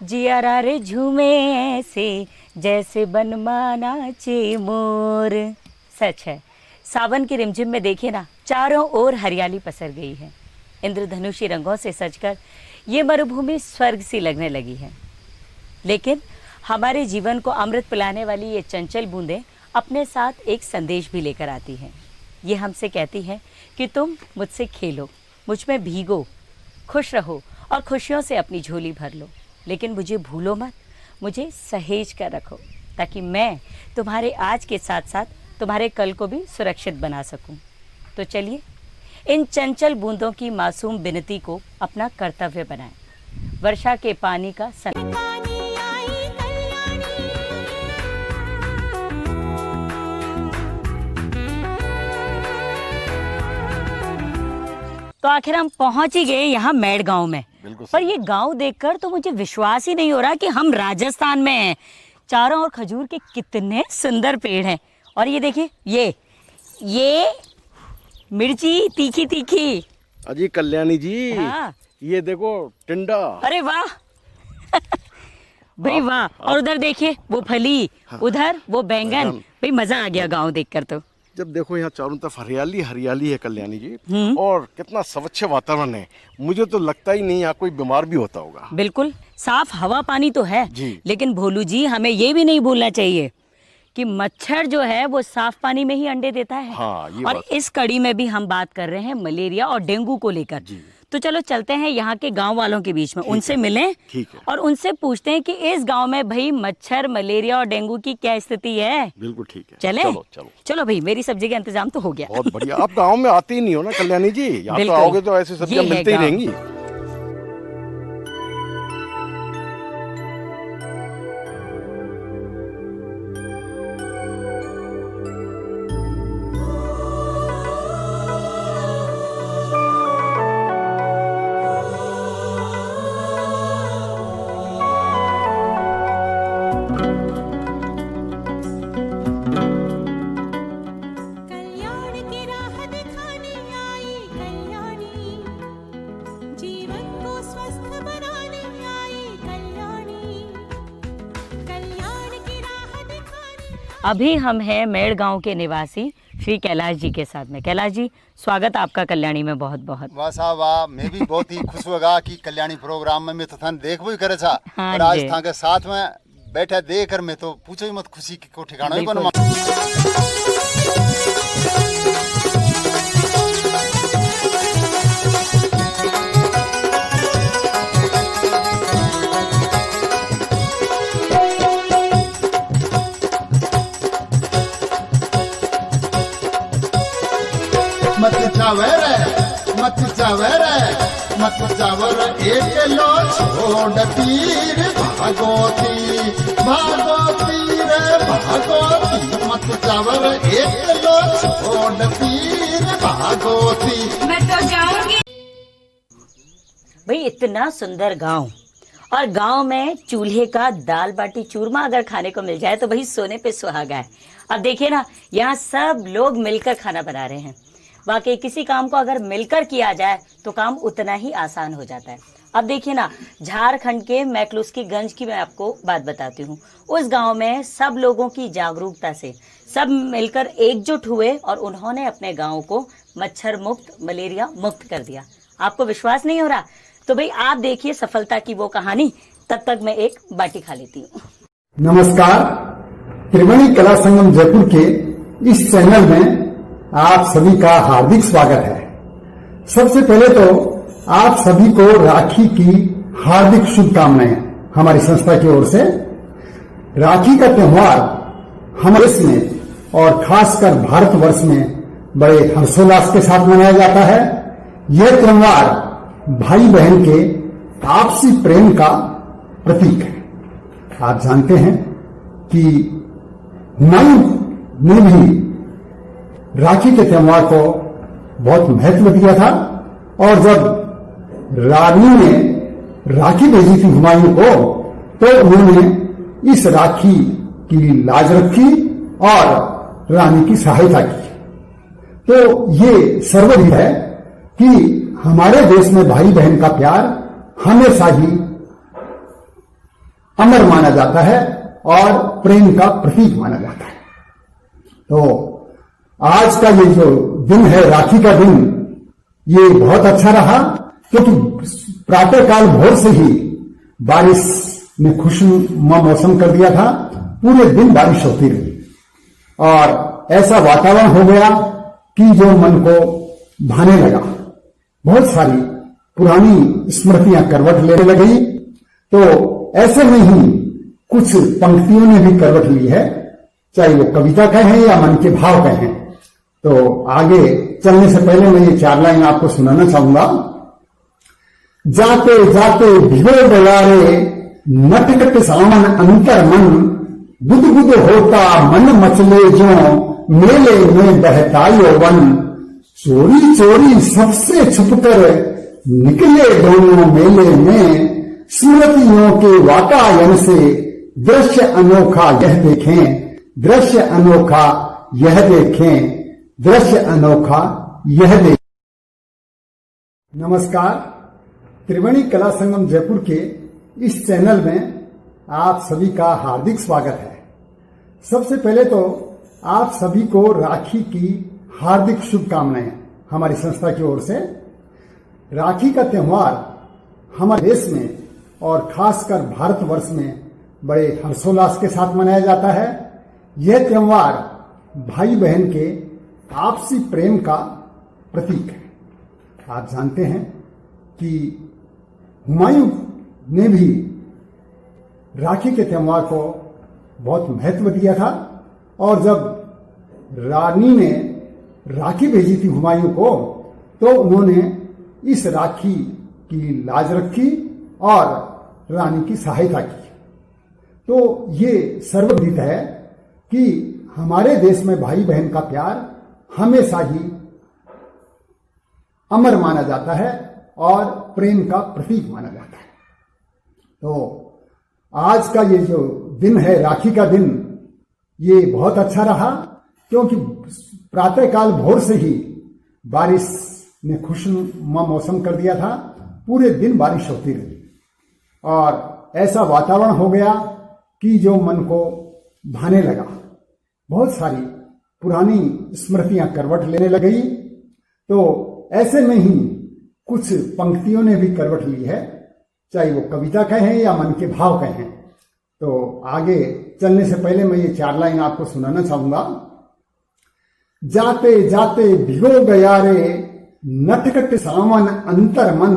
जियारा रे झूमे ऐसे जैसे बनमाना चे मोर। सच है, सावन की रिमझिम में देखिए ना, चारों ओर हरियाली पसर गई है। इंद्रधनुषी रंगों से सजकर ये मरुभूमि स्वर्ग सी लगने लगी है। लेकिन हमारे जीवन को अमृत पिलाने वाली ये चंचल बूंदें अपने साथ एक संदेश भी लेकर आती हैं। ये हमसे कहती हैं कि तुम मुझसे खेलो, मुझ में भीगो, खुश रहो और खुशियों से अपनी झोली भर लो। लेकिन मुझे भूलो मत, मुझे सहेज कर रखो, ताकि मैं तुम्हारे आज के साथ साथ तुम्हारे कल को भी सुरक्षित बना सकूं। तो चलिए इन चंचल बूंदों की मासूम विनती को अपना कर्तव्य बनाएं। वर्षा के पानी का तो आखिर हम पहुंच ही गए यहाँ मेड़ गांव में। पर ये गांव देखकर तो मुझे विश्वास ही नहीं हो रहा कि हम राजस्थान में हैं। चारों ओर खजूर के कितने सुंदर पेड़ हैं। और ये देखिए, ये मिर्ची तीखी तीखी। अजी कल्याणी जी, हाँ। ये देखो टिंडा। अरे वाह भाई वाह। और उधर देखिए वो फली, उधर वो बैंगन। भाई मजा आ गया गांव देखकर। तो जब देखो यहाँ चारों तरफ हरियाली हरियाली है कल्याणी जी, और कितना स्वच्छ वातावरण है। मुझे तो लगता ही नहीं यहाँ कोई बीमार भी होता होगा। बिल्कुल साफ हवा पानी तो है जी। लेकिन भोलू जी, हमें ये भी नहीं भूलना चाहिए कि मच्छर जो है वो साफ पानी में ही अंडे देता है। हाँ, ये और बात। इस कड़ी में भी हम बात कर रहे हैं मलेरिया और डेंगू को लेकर। तो चलो चलते हैं यहाँ के गांव वालों के बीच में, उनसे मिलें और उनसे पूछते हैं कि इस गांव में भाई मच्छर, मलेरिया और डेंगू की क्या स्थिति है। बिल्कुल ठीक है, चले? चलो चलो चलो भाई, मेरी सब्जी का इंतजाम तो हो गया। बहुत बढ़िया। आप गाँव में आते ही नहीं हो ना कल्याणी जी, यहाँ तो आओगे तो ऐसी सब्जियाँ मिलती ही रहेंगी। अभी हम हैं मेड़ गांव के निवासी श्री कैलाश जी के साथ में। कैलाश जी, स्वागत आपका कल्याणी में बहुत बहुत। वाह साहब वाह, मैं भी बहुत ही खुश हुआ कि कल्याणी प्रोग्राम में मैं तो थान देखबो ही करे था। हाँ, और आज था के साथ में बैठा देख कर मैं तो पूछो ही मत, खुशी को ठिकाना ही बन। मत चावर एक लो छोड़ तीर भागोती रे भागोती। मत चावर एक लो छोड़ तीर भागोती। मैं तो जाऊंगी। भाई इतना सुंदर गांव, और गांव में चूल्हे का दाल बाटी चूरमा अगर खाने को मिल जाए तो भाई सोने पे सुहागा है। अब देखिए ना, यहाँ सब लोग मिलकर खाना बना रहे हैं। वाकई किसी काम को अगर मिलकर किया जाए तो काम उतना ही आसान हो जाता है। अब देखिए ना, झारखंड के मैकलुस्कीगंज की मैं आपको बात बताती हूँ। उस गांव में सब लोगों की जागरूकता से सब मिलकर एकजुट हुए और उन्होंने अपने गांव को मच्छर मुक्त, मलेरिया मुक्त कर दिया। आपको विश्वास नहीं हो रहा? तो भाई आप देखिए सफलता की वो कहानी। तब तक मैं एक बाटी खा लेती हूँ। नमस्कार, त्रिवेणी कला संगम जयपुर के इस चैनल में आप सभी का हार्दिक स्वागत है। सबसे पहले तो आप सभी को राखी की हार्दिक शुभकामनाएं हमारी संस्था की ओर से। राखी का त्योहार हमारे देश में और खासकर भारतवर्ष में बड़े हर्षोल्लास के साथ मनाया जाता है। यह त्योहार भाई बहन के आपसी प्रेम का प्रतीक है। आप जानते हैं कि हुमायूं ने भी राखी के त्योहार को बहुत महत्व दिया था, और जब रानी ने राखी भेजी थी हुमायूं को, तो उन्होंने इस राखी की लाज रखी और रानी की सहायता की। तो ये सर्वविदित है कि हमारे देश में भाई बहन का प्यार हमेशा ही अमर माना जाता है और प्रेम का प्रतीक माना जाता है। तो आज का ये जो दिन है, राखी का दिन, ये बहुत अच्छा रहा, क्योंकि प्रातःकाल भोर से ही बारिश ने खुशनुमा मौसम कर दिया था। पूरे दिन बारिश होती रही और ऐसा वातावरण हो गया कि जो मन को भाने लगा। बहुत सारी पुरानी स्मृतियां करवट लेने लगी। तो ऐसे में ही कुछ पंक्तियों ने भी करवट ली है, चाहे वो कविता कहें या मन के भाव कहें। तो आगे चलने से पहले मैं ये 4 लाइन आपको सुनाना चाहूंगा। जाते जाते भिगो गया रे नटखट सावन अंतर मन, बुध बुध होता मन मचले जो मेले में बहतायो वन, चोरी चोरी सबसे छुपकर निकले दोनों मेले में, स्मृतियों के वातायन से दृश्य अनोखा यह देखें, दृश्य अनोखा यह देखें, दृश्य अनोखा यह देखें। नमस्कार, त्रिवेणी कला संगम जयपुर के इस चैनल में आप सभी का हार्दिक स्वागत है। सबसे पहले तो आप सभी को राखी की हार्दिक शुभकामनाएं हमारी संस्था की ओर से। राखी का त्योहार हमारे देश में और खासकर भारतवर्ष में बड़े हर्षोल्लास के साथ मनाया जाता है। यह त्योहार भाई बहन के आपसी प्रेम का प्रतीक है। आप जानते हैं कि हुमायूं ने भी राखी के त्योहार को बहुत महत्व दिया था और जब रानी ने राखी भेजी थी हुमायूं को, तो उन्होंने इस राखी की लाज रखी और रानी की सहायता की। तो ये सर्वविदित है कि हमारे देश में भाई बहन का प्यार हमेशा ही अमर माना जाता है और प्रेम का प्रतीक माना जाता है। तो आज का ये जो दिन है, राखी का दिन, ये बहुत अच्छा रहा, क्योंकि प्रातःकाल भोर से ही बारिश ने खुशनुमा मौसम कर दिया था। पूरे दिन बारिश होती रही और ऐसा वातावरण हो गया कि जो मन को भाने लगा। बहुत सारी पुरानी स्मृतियां करवट लेने लगी। तो ऐसे में ही कुछ पंक्तियों ने भी करवट ली है, चाहे वो कविता कहें या मन के भाव कहें। तो आगे चलने से पहले मैं ये 4 लाइन आपको सुनाना चाहूंगा। जाते जाते भिगो गया रे नटखट सावन अंतर मन,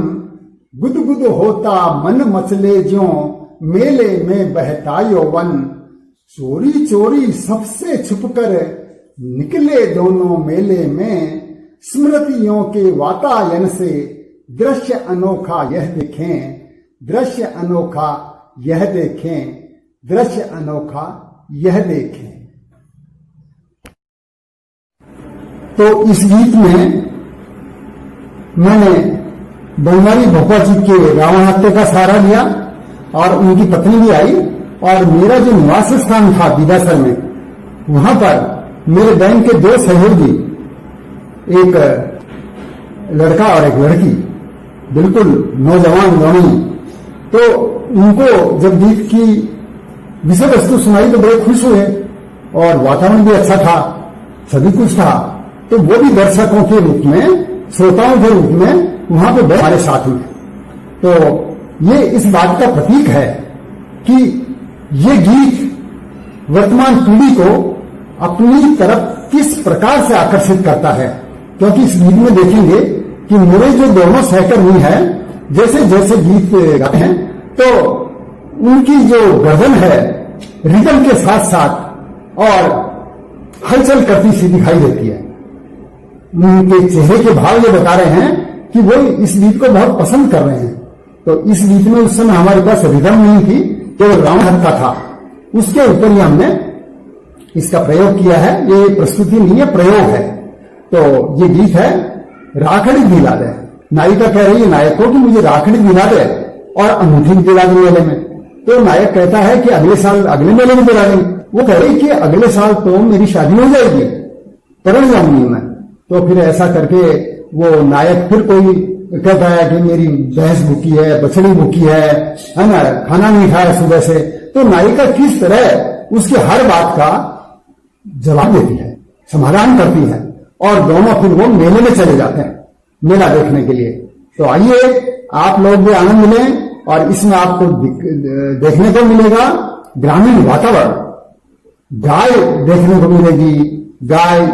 गुद गुद होता मन मचले ज्यों मेले में बहतायो वन, चोरी चोरी सबसे छुपकर निकले दोनों मेले में, स्मृतियों के वातायन से दृश्य अनोखा यह देखें, दृश्य अनोखा यह देखें, दृश्य अनोखा यह देखें। तो इस गीत में मैंने बनवारी भोपा जी के रावण हत्या का सहारा लिया और उनकी पत्नी भी आई, और मेरा जो निवास स्थान था विदासर में, वहां पर मेरे बैंक के 2 सहयोगी, एक लड़का और एक लड़की, बिल्कुल नौजवान दोनों, तो उनको जब गीत की विषय वस्तु सुनाई तो बड़े खुश हुए और वातावरण भी अच्छा था, सभी कुछ था। तो वो भी दर्शकों के रूप में, श्रोताओं के रूप में वहां पे हमारे साथ में। तो ये इस बात का प्रतीक है कि ये गीत वर्तमान पीढ़ी को अपनी तरफ किस प्रकार से आकर्षित करता है। क्योंकि इस गीत में देखेंगे कि मेरे जो दोनों सहकर्मी हैं, जैसे जैसे गीत गाते हैं तो उनकी जो गर्दन है रिदम के साथ साथ और हलचल करती सी दिखाई देती है। उनके चेहरे के भाव ये बता रहे हैं कि वो इस गीत को बहुत पसंद कर रहे हैं। तो इस गीत में उस समय हमारे पास रिदम नहीं थी, केवल रावण हत्या था, उसके ऊपर ही हमने इसका प्रयोग किया है। ये प्रस्तुति नहीं है, प्रयोग है। तो ये गीत है राखड़ी दिला दे। नायिका कह रही है नायक को कि मुझे राखड़ी दिला दे और अंगूठी दिला दे मेले में। तो नायक कहता है कि अगले साल अगले मेले में दिला देंगे। वो कह रही कि अगले साल तो मेरी शादी हो जाएगी, परण जाऊंगी मैं। तो फिर ऐसा करके वो नायक फिर कोई कहता है कि मेरी भैंस भूखी है, बछड़ी भूखी है ना, खाना नहीं खाया सुबह से, तो नायिका किस तरह उसके हर बात का जवाब देती है, समाधान करती है, और दोनों फिर वो मेले में चले जाते हैं मेला देखने के लिए। तो आइए आप लोग भी आनंद मिलें, और इसमें आपको देखने को मिलेगा ग्रामीण वातावरण, गाय देखने को मिलेगी, गाय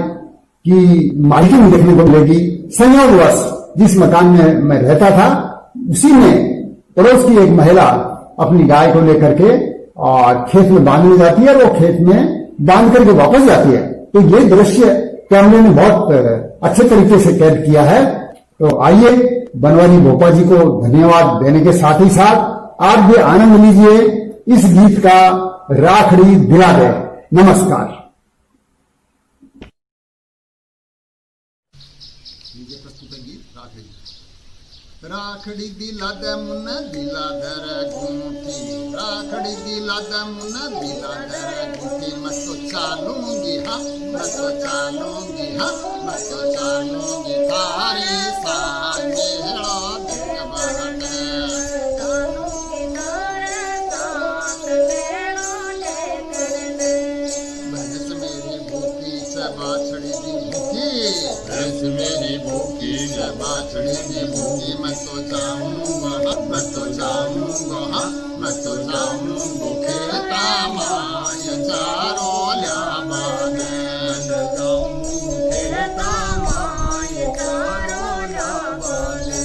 की मार्केटिंग देखने को मिलेगी। संयोगवश जिस मकान में मैं रहता था उसी में पड़ोस की एक महिला अपनी गाय को लेकर के और खेत में बांधने जाती है, और वो खेत में बांध करके वापस जाती है। तो ये दृश्य कैमरे ने बहुत अच्छे तरीके से कैद किया है। तो आइए बनवारी भोपा जी को धन्यवाद देने के साथ ही साथ आप भी आनंद लीजिए इस गीत का, राखड़ी दिला दे। नमस्कार। राखड़ी दिला दे मुन्ना दिला दर गुंठी, राखड़ी दिला दे मुन्ना दिला दर गुंठी, मैं तो चालूंगी हाँ, मैं तो चालूंगी हाँ, मैं तो चालूंगी थारे साथ मेरा दिल बहटे, चालूंगी थारे साथ मेरा दिल बहटे। भैंस मेरी भूखी से बाछड़ी दी भूखी, भैंस मेरी भूखी से बाछड़ी दी भूखी, मैं तो जाऊंगा, मैं तो जाऊंगा, मैं तो जाऊंगा खेता माय चारों ल्याबाने, मैं जाऊंगा खेता माय चारों ल्याबाने।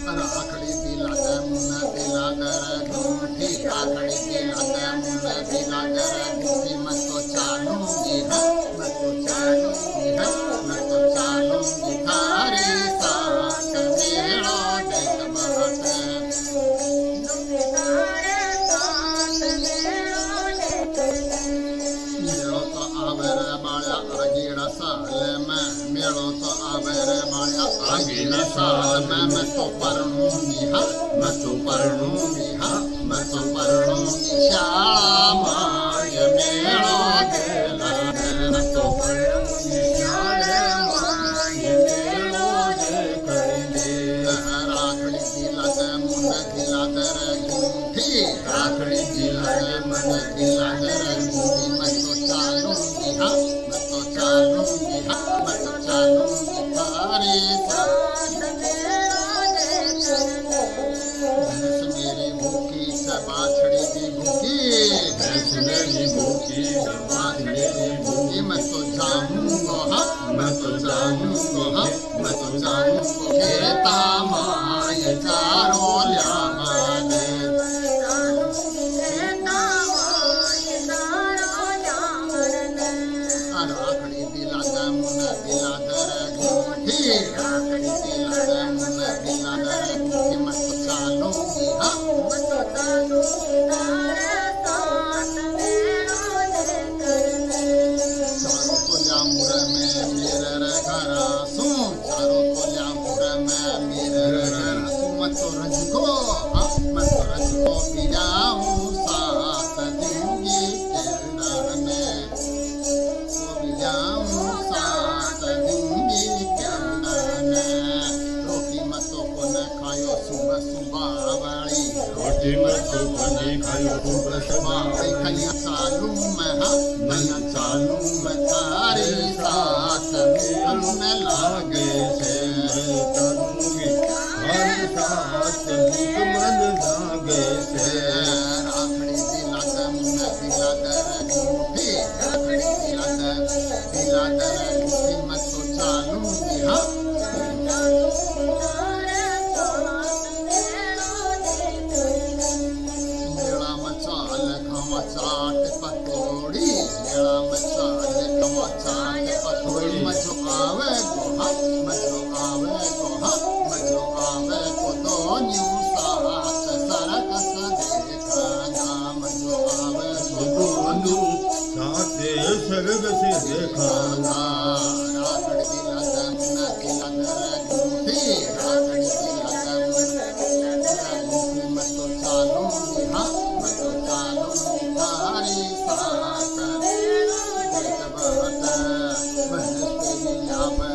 राखड़ी दिला दे मुन्ना दिला दर गुंठी, राखड़ी दिला दे मुन्ना दिला दर गुंठी, मैं तो चालूंगी हाँ, मैं तो चालूंगी हाँ, मैं तो चालूंगी थारे साथ मेरा दिल बहटे, मेरा तो आवर बाया आगीड़ा साल में, मेरा तो आवर बाया आगीड़ा साल में, मैं तो पढ़ूंगी हाँ, मैं तो पढ़ूंगी हाँ, मैं तो पढ़ूंगी शाला माय मेरा दिल, मैं तो पढ़ूंगी शाला माय मेरा दिल। राखड़ी दिला दे मुन्ना दिला दर गुंठी, राखड़ी दिला दे मुन्ना दिला दर गुंठी, मैं तो चालूंगी हाँ, मैं तो चालूंगी हाँ, मैं तो चालूंगी थारे साथ मेरा दिल। भैंस मेरी भूखी से बाछड़ी दी भूखी, भैंस मेरी भूखी से बाछड़ी दी भूखी, मैं तो जाऊंगा हाँ, मैं तो जाऊंगा हाँ, मैं तो जाऊंगा खेता माय चारों ल्याबाने, राखड़ी दिला दे मुन्ना दिला दर गुंठी, राखड़ी दिला दे मुन्ना दिला दर गुंठी, मैं तो चालूंगी हाँ, मैं तो चालूंगी थारे साथ मेरा दिल। चारों तोल्या मुर में मेरे रे घरा सू, चारों तोल्या मुर में मेरे रे घरा सू, मैं तो रजको हाँ, मैं तो रजको पियाऊं साथ दूंगी किरदाने, पियाऊं साथ दूंगी किरदाने। रोटी मत तो कोन खायो सुबह सुबह वाली, रोटी मत तो कोन खायो सुबह सुबह वाली, खलिया चालू मैं हाँ, मैं चालू मैं थारे साथ मन लागे से, चालूंगी थारे साथ मन लागे से। राखड़ी दिला दे मुन्ना दिला दर गुंठी, राखड़ी दिला दर गुंठी, मैं तो चालूंगी हाँ, मेरा मचाल खमा चाट पकौड़ी, मेरा मचाल खमा चाट पकौड़ी, मजो आवे को हाँ, मजो आवे को हाँ, मजो आवे को दोनों साथ सरक से देखा, मजो आवे को दोनों साथ सरक से देखा। राखड़ी दिला दे मुन्ना दिला दर गुंठी, राखड़ी दिला दे मुन्ना दिला दर गुंठी, मैं तो चालूंगी हाँ, मैं तो चालूंगी थारे साथ दिल बहटे। भैंस तेरी यहाँ पे